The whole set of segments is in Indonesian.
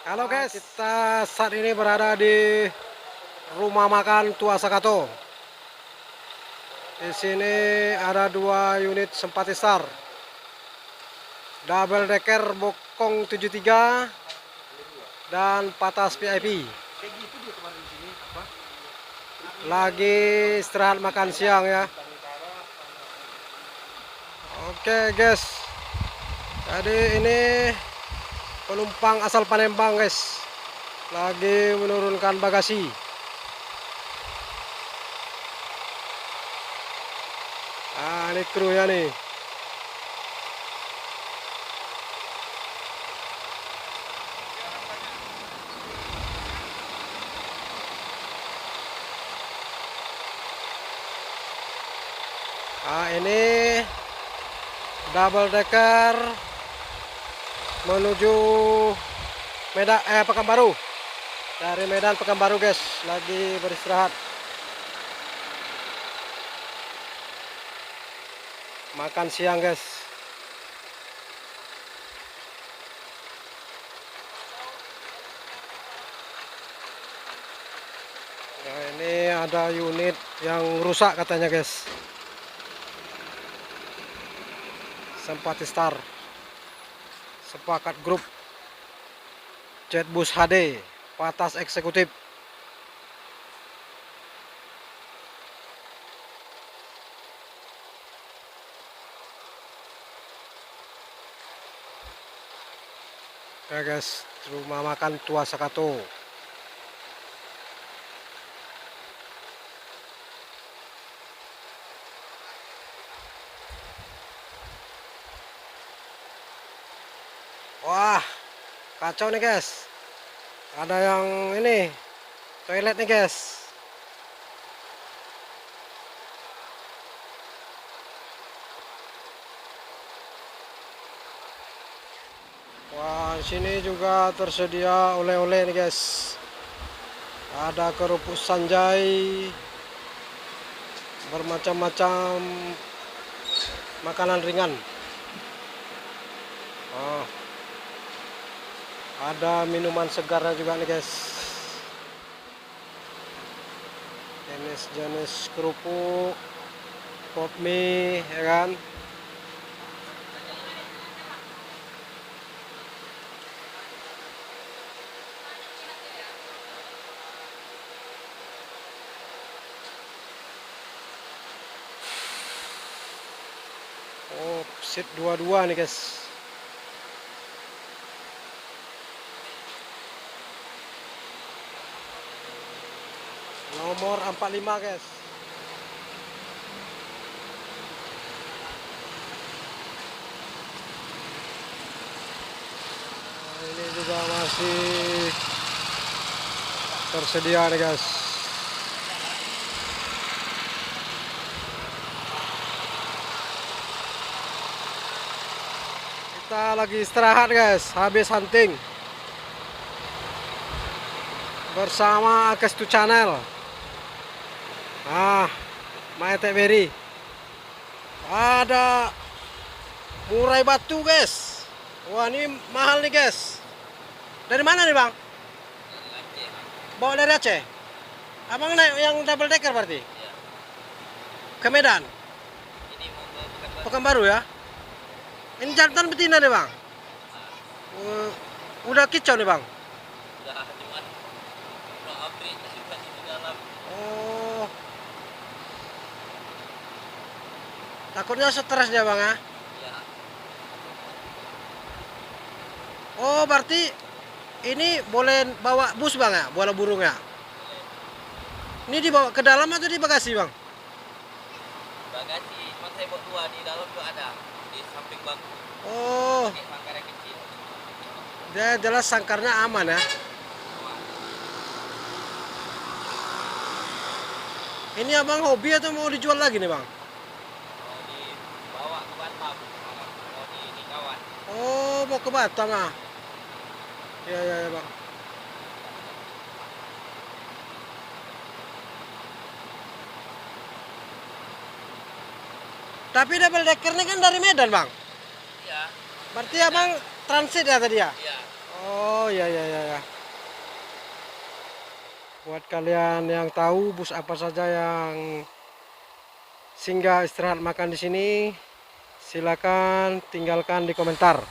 Halo guys, kita saat ini berada di rumah makan Tua Sakato. Di sini ada 2 unit Sempati Star, double decker bokong 73 dan patas VIP. Lagi istirahat makan siang ya. Oke guys, jadi ini penumpang asal Palembang guys, lagi menurunkan bagasi. Ini krunya nih. Ini double decker menuju Medan, Pekanbaru. Dari Medan Pekanbaru guys, lagi beristirahat makan siang guys. Nah, ini ada unit yang rusak katanya guys. Sempati Star, Sepakat Grup, Jetbus HD, patas eksekutif. Ya guys, rumah makan Tua Sakato. Wah, kacau nih guys. Ada yang ini toilet nih guys. Wah, di sini juga tersedia oleh-oleh nih guys. Ada kerupuk sanjay, bermacam-macam makanan ringan. Ada minuman segarnya juga nih guys. Jenis-jenis kerupuk, pop mie, ya kan. Oh, seat 22 nih guys. Nomor 45 guys. Nah, ini juga masih tersedia nih guys. Kita lagi istirahat guys, habis hunting bersama Akestu Channel. Maete Beri. Ada murai batu guys. Wah, ini mahal nih guys. Dari mana nih bang? Bawa dari Aceh. Abang naik yang double decker berarti? Ya. Ke Medan? Ini mau ke Pekanbaru ya? Ini jantan betina nih bang? Udah kicau nih bang? Udah cuman udah upgrade simpan di dalam. Oh, takutnya stres dia bang ya? Ya. Oh, berarti ini boleh bawa bus bang ya? Bola burung ya? Ini dibawa ke dalam atau di bagasi bang? Bagasi, cuma saya bawa 2 di dalam tuh ada di samping bangku. Oh, Pakai sangkar yang kecil. dia jelas sangkarnya aman ya. Ini abang hobi atau mau dijual lagi nih bang? Mau dibawa ke Batam, mau di kawan. Oh, mau ke Batam ah? Ya ya ya bang. Tapi double decker ini kan dari Medan bang? Iya. Berarti abang transit ya tadi ya? Iya. Oh. Oh ya ya ya ya. Buat kalian yang tahu bus apa saja yang singgah istirahat makan di sini, silakan tinggalkan di komentar.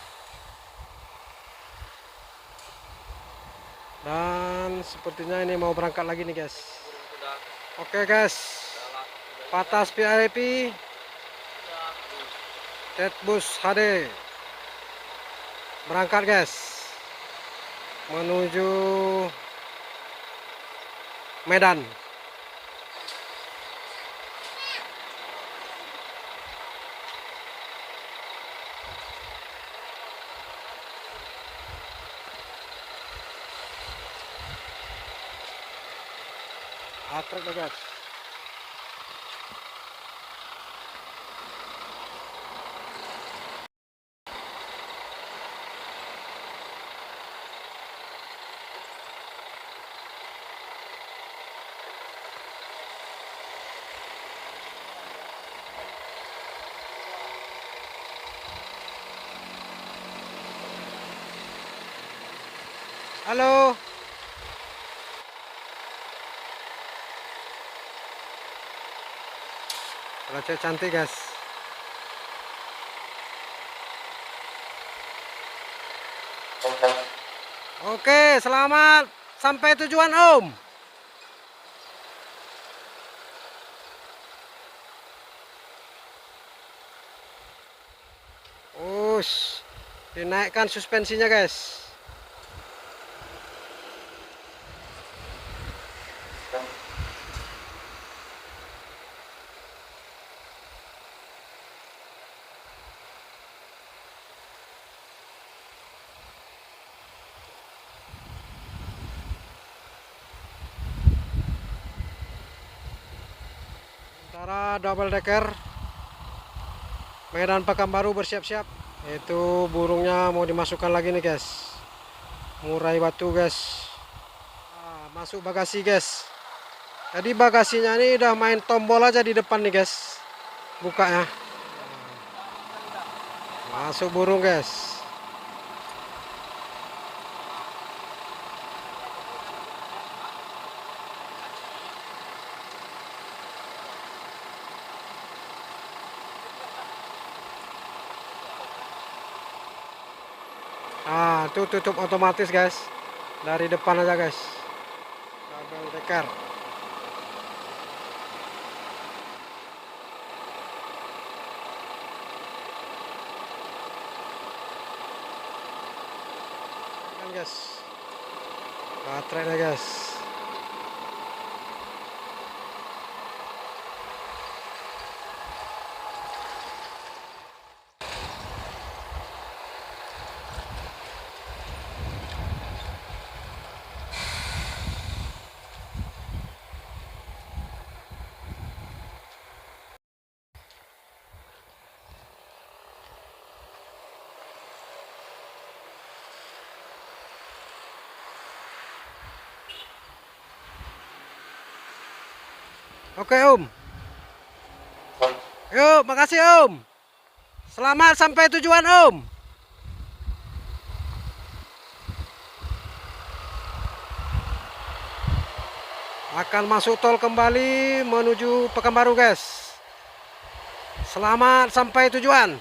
Dan sepertinya ini mau berangkat lagi nih guys. Sudah, Oke guys, sudah, Patas VIP, Tetbus HD berangkat guys, menuju Medan. Atrek guys. Halo. Raja cantik guys. Oke, selamat sampai tujuan Om. Us, dinaikkan suspensinya guys. Sementara double decker Medan Pekanbaru bersiap-siap. Itu burungnya mau dimasukkan lagi nih guys. Murai batu guys. Masuk bagasi guys. Jadi bagasinya ini udah main tombol aja di depan nih guys. Bukanya. Masuk burung guys. Itu tutup otomatis guys. Dari depan aja guys. Double decker. Kan guys. Baterainya guys. Oke Om. Yuk, makasih Om. Selamat sampai tujuan Om. Akan masuk tol kembali menuju Pekanbaru guys. Selamat sampai tujuan.